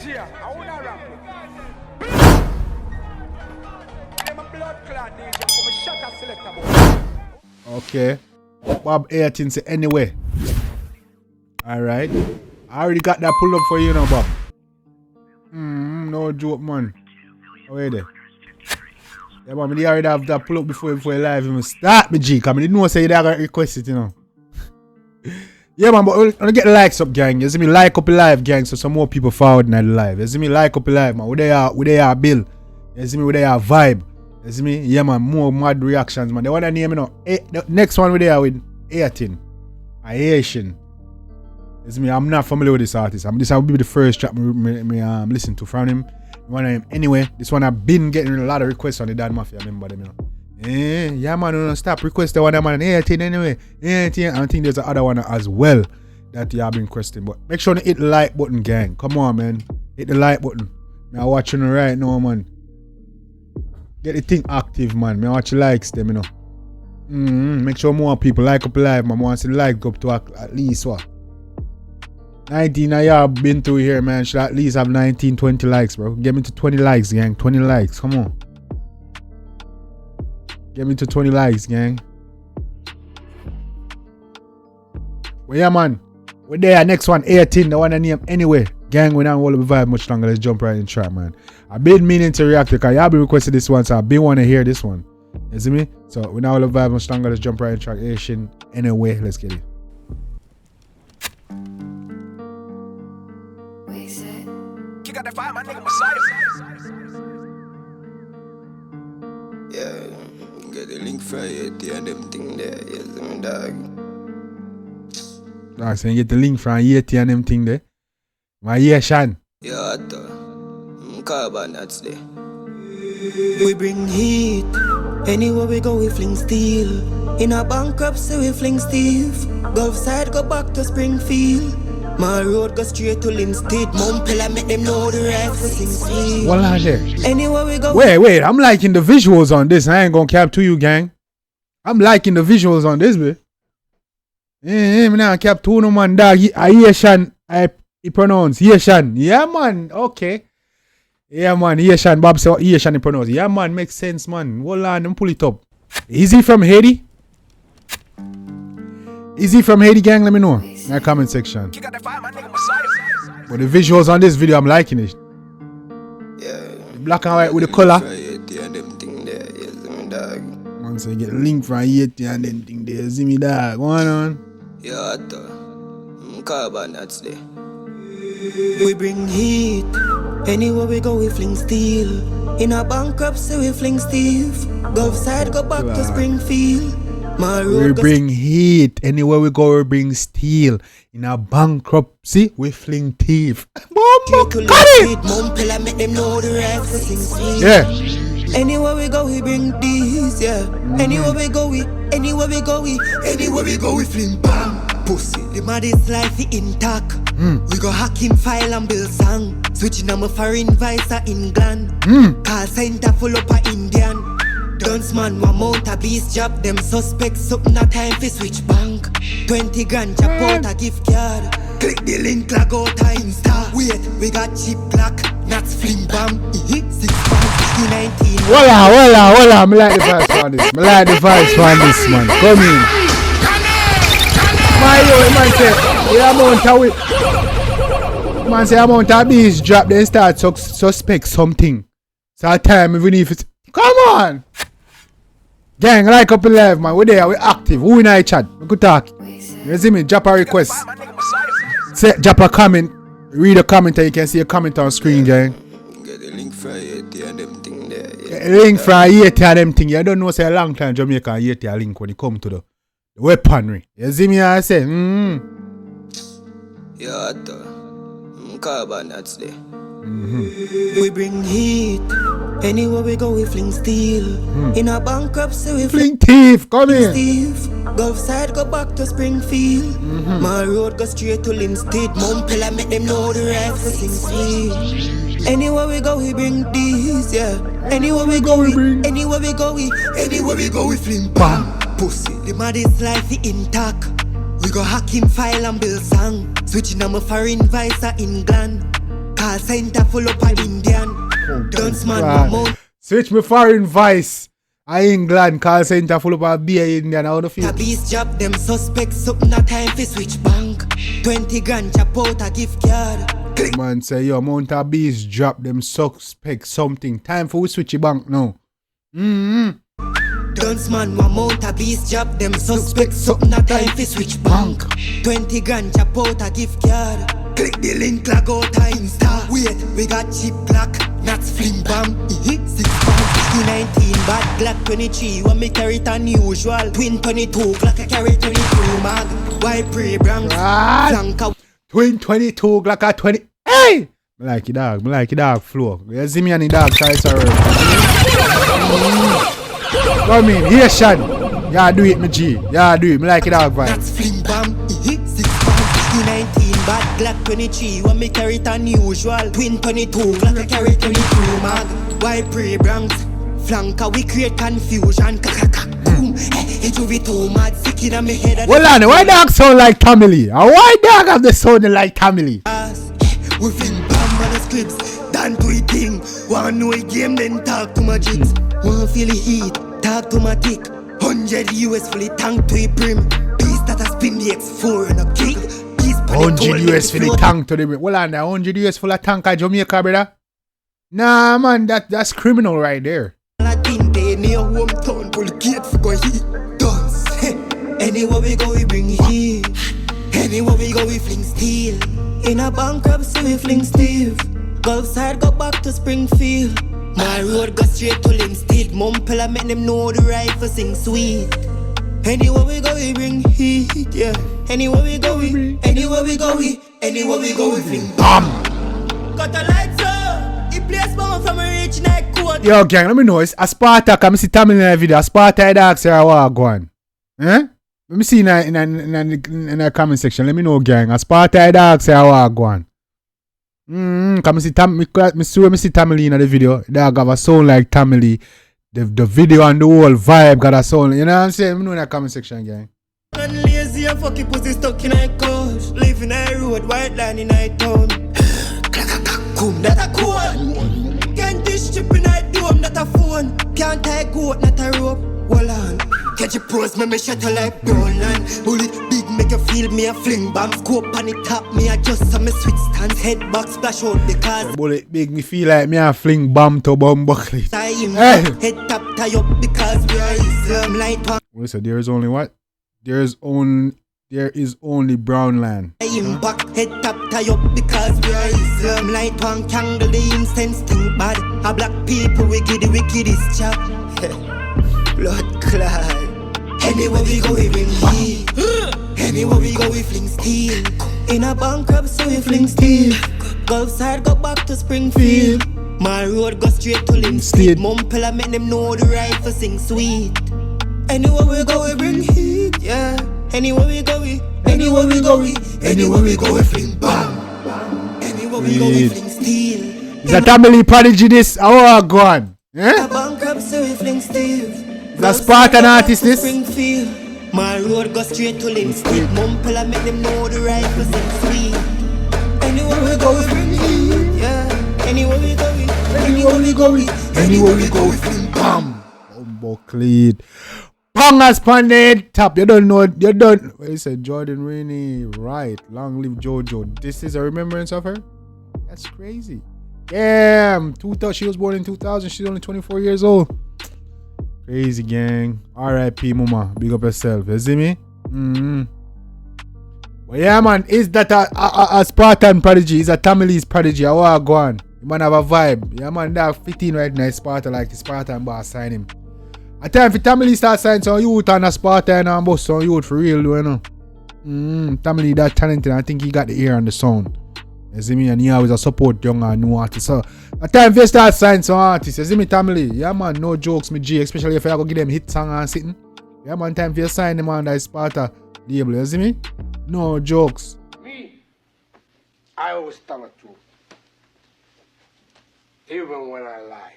DJ, I wanna rap. I'm a blood clot DJ, I'm a shutter selector boy. Okay. Bob Ayetian say anyway. Alright. I already got that pull up for you now, Bob. No joke, man. Where there? Yeah, man, I already have that pull up before live even start, me G. Cause I didn't know say that I got request it, you know. Yeah, man, but I'm gonna get the likes up, gang. You see me like up the live, gang, so some more people forward in the live. You see me like up the live, man. Where they are Bill. You see me where they are Vibe. You see me? Yeah, man, more mad reactions, man. They want to name me now. The next one where they are with Ayetian. Ayetian. You see me? I'm not familiar with this artist. This will be the first track me listen to from him. One of him. Anyway, this one I've been getting a lot of requests on the Dan Mafia. Remember them, you know. Yeah, man, don't stop request the one man Ayetian anyway. Ayetian, I think there's another one as well that you have been requesting. But make sure to hit the like button, gang. Come on, man. Hit the like button. I'm watching it right now, man. Get the thing active, man. Me watch the likes them, you know. Make sure more people like up live, man. I want to see the like up to at least what? 19 I have been through here, man. Should at least have 19, 20 likes, bro. Get me to 20 likes, gang. 20 likes. Come on. Get me to 20 likes, gang. Well, yeah, man. We're there. Next one, 18. The one I name Anyweh. Gang, we don't hold the vibe much longer. Let's jump right in track, man. I've been meaning to react because y'all been requesting this one, so I've been want to hear this one. You see me? So we don't hold the vibe much longer. Let's jump right in track. Ayetian, Anyweh. Let's get it. You got the fire, my nigga Messiah. Yeah, get the link for Ayetian and them thing there. Yes, my dog. Dog, so you get the link from Ayetian and them thing there. My Ayetian. Yeah, carbon that's there. We bring heat. Anywhere we go, we fling steel. In a bankruptcy, we fling Steve. Gulf side, go back to Springfield. My road go straight to Linstead. Mumpella make them know the rifle sing sweet. What are there? Anywhere we go. Wait, I'm liking the visuals on this. I ain't gonna cap to you, gang. I'm liking the visuals on this, man. Me now cap to no man, dog. Ayetian, he pronounce Ayetian. Yeah, man. Okay. Yeah, man. Ayetian. Bob say Ayetian he pronounce. Yeah, man. Makes sense, man. Hold on, and pull it up. Is he from Haiti? Is he from Haiti, gang? Let me know in the comment section. You got the fire, my nigga Messiah. But the visuals on this video, I'm liking it. Yeah. Black and white with the color. And them thing there. Yes, my dog. Once I get a link from Ayetian and then thing there. See me, dog. Go on. Yeah, carbon that's there. We bring heat. Anywhere we go, we fling steel. In a bankruptcy, we fling Steve. Gulf side, go back to Springfield. We bring heat. Anywhere we go, we bring steel. In a bankruptcy, we fling thief. Yeah. Anywhere we go, we bring these, yeah. Anywhere we go, we fling bam. Pussy, the maddest life intact. We go hacking file and build song. Switching on my foreign vice to England. Call center full up a Indian. Dunce man, one mount a beast job. Them suspects something a time for switch bank. 20 grand chop out a gift card. Click the link, log out a Insta. Wait, we got cheap black, not fling bam. 6 pounds, 19. Voila. Me like the vibes on this. Man. Come in. Man say, yeah, amount of it. Man say, amount of beast drop, then start suspect something. So at time, even if it's, come on. Gang, like up in live, man. We're there, we're active. Who in our chat? We could talk. You see me? Drop a request. Say, drop a comment. Read a comment and you can see a comment on screen, gang. Get the link for Ayetian and them thing there. Get the link for Ayetian and them thing. You don't know, say a long time Jamaica Ayetian link when it come to the weaponry. You see me? I say, Yeah, carbon that's there. We bring heat. Anywhere we go, we fling steel. In a bankruptcy, we fling thief. Come in. Steve. Gulf side, go back to Springfield. My road go straight to Linstead. Mumpella make them know the rifle sing sweet. Anywhere we go, we bring these, yeah. Anywhere we go, we fling bam. Pussy, the maddest life intact. We go hacking file and build song. Switching on my foreign vice to England. Call center full up of Indian. Dance man mount. Switch me foreign vice. England call center full up of beer Indian. How do you feel? Tabis job them suspects. Something no time for switch bank. 20 grand chop out a gift card. Click. Man say yo mount a beast drop them suspect something. Time for we switch bank now. Dance man mount a beast job them suspects. Something no time for switch bank. 20 grand chop out a gift card. Click the link log out a Insta. Wait, we got cheap black. That's fling bomb. 6 pound 19 bad Glock 23. When me carry it unusual. Twin 22 Glock I carry 22 mag. Why pre Bronx? Flank Twin 22 Glock a 20. Hey! Me like it dog flow. You see me and the dog size already. Come in, here Sean. Yeah do it me G. Yeah do it. Me like it dog vibe. That's fling bomb. 6 pound 19 bad Glock 23. When me carry it unusual. Twin 22 Glock I carry 22 mag. Why pre Bronx? Flanker we create confusion. Boom. It will be too mad. Sick in my head. Hold on, why dog sound like Tommy Lee? And why dog have the sound like Tommy Lee? We fling bomb on the scripts. Done to it thing. Wanna know a game then talk to my jigs. Wanna feel the heat. Talk to my tick. 100 US fully tank to a brim. Beast that has spin the X4 and a kick. 100 US for the tank to the brim. Hold on, 100 US full of tank at Jamaica, brother? Nah, man, that's criminal right there. Near hometown, pull the gate for go heat. Dance. Anywhere we go, we bring heat. Anywhere we go, we fling steel. In a bankruptcy, we fling Steve. Gulf side, go back to Springfield. My road go straight to Linstead. Mumpel, make them know the rifle sing sweet. Anywhere we go, we bring heat. Yeah. Anywhere we go, we. Anywhere we go, we. Anywhere we go, we fling bomb. Got the lights up. He plays bomb from a rich night court. Yo, gang, let me know. It's a Sparta. Come see Tamil in the video. A Sparta, I ask her what go on. Eh? Let me see in the comment section. Let me know, gang. A Sparta, I ask her what go on. Come see me see Tamil in the video. They have a sound like Tamil. The video and the whole vibe got a sound. You know what I'm saying? Let me know in the comment section, gang. And lazy and fucking pussy stuck in a coach. Living a road, white line in a town. Come, that a code. Can't dish chip in a dome, not a phone. Can't tie goat, not a rope. Hold on. Catch a pros, me shatter like brown line. Bullet big, make you feel me a fling bomb. Scope on it top, me adjust some switch stands. Head back, splash out the cars. Bullet big, me feel like me a fling bomb to bomb buckle. Hey. Head top, tie up because we are Islam light one. Wait, so there is only what? There is only brown land. Impact head top tie up because we are Islam light one candle the incense thing bad. A black people wickedest chap. Blood clot. Anywhere we go we bring heat. Anywhere we go we fling steel. In a bankruptcy we fling steel. Gulf side go back to Springfield. My road go straight to Linstead. Mumpel make them know the rifle sing sweet. Anywhere we go we bring heat, yeah. Anywhere we go we, anywhere we go we, anywhere we go we fling bomb. Anywhere we go we fling steel. Is that Tamil prodigy this? Oh God. Eh? Bankruptcy we fling steel. The Spartan artist this? Springfield. My road go straight to Linstead. Mumpel make them know the rifle sing sweet. Anywhere we go we bring heat, yeah. Anywhere we go we, anywhere we go we, anywhere we go we fling bomb. Buckley. Pongas Pandit top. You don't know. You don't. He said Jordan Rainey. Right. Long live JoJo. This is a remembrance of her. That's crazy. Damn. She was born in 2000. She's only 24 years old. Crazy gang. R.I.P. Mama. Big up yourself. You see me? But yeah, man. Is that a Spartan prodigy? Is a Tamilese prodigy? I want to go on. You man have a vibe. Yeah, man. That 15 right now. Sparta like the Spartan boss sign him. A time for Tamil start signing some youth and a Spartan and bust some youth for real, you know. Tamil that talented. I think he got the ear and the sound. You see me? And he always a support young and new artists. So a time for start signing some artists. You see me, Tamil? Yeah, man, no jokes, me G. Especially if I go give them hit song and sitting. Yeah, man, time for you sign them on that Sparta label. You see me? No jokes. Me, I always tell the truth. Even when I lie.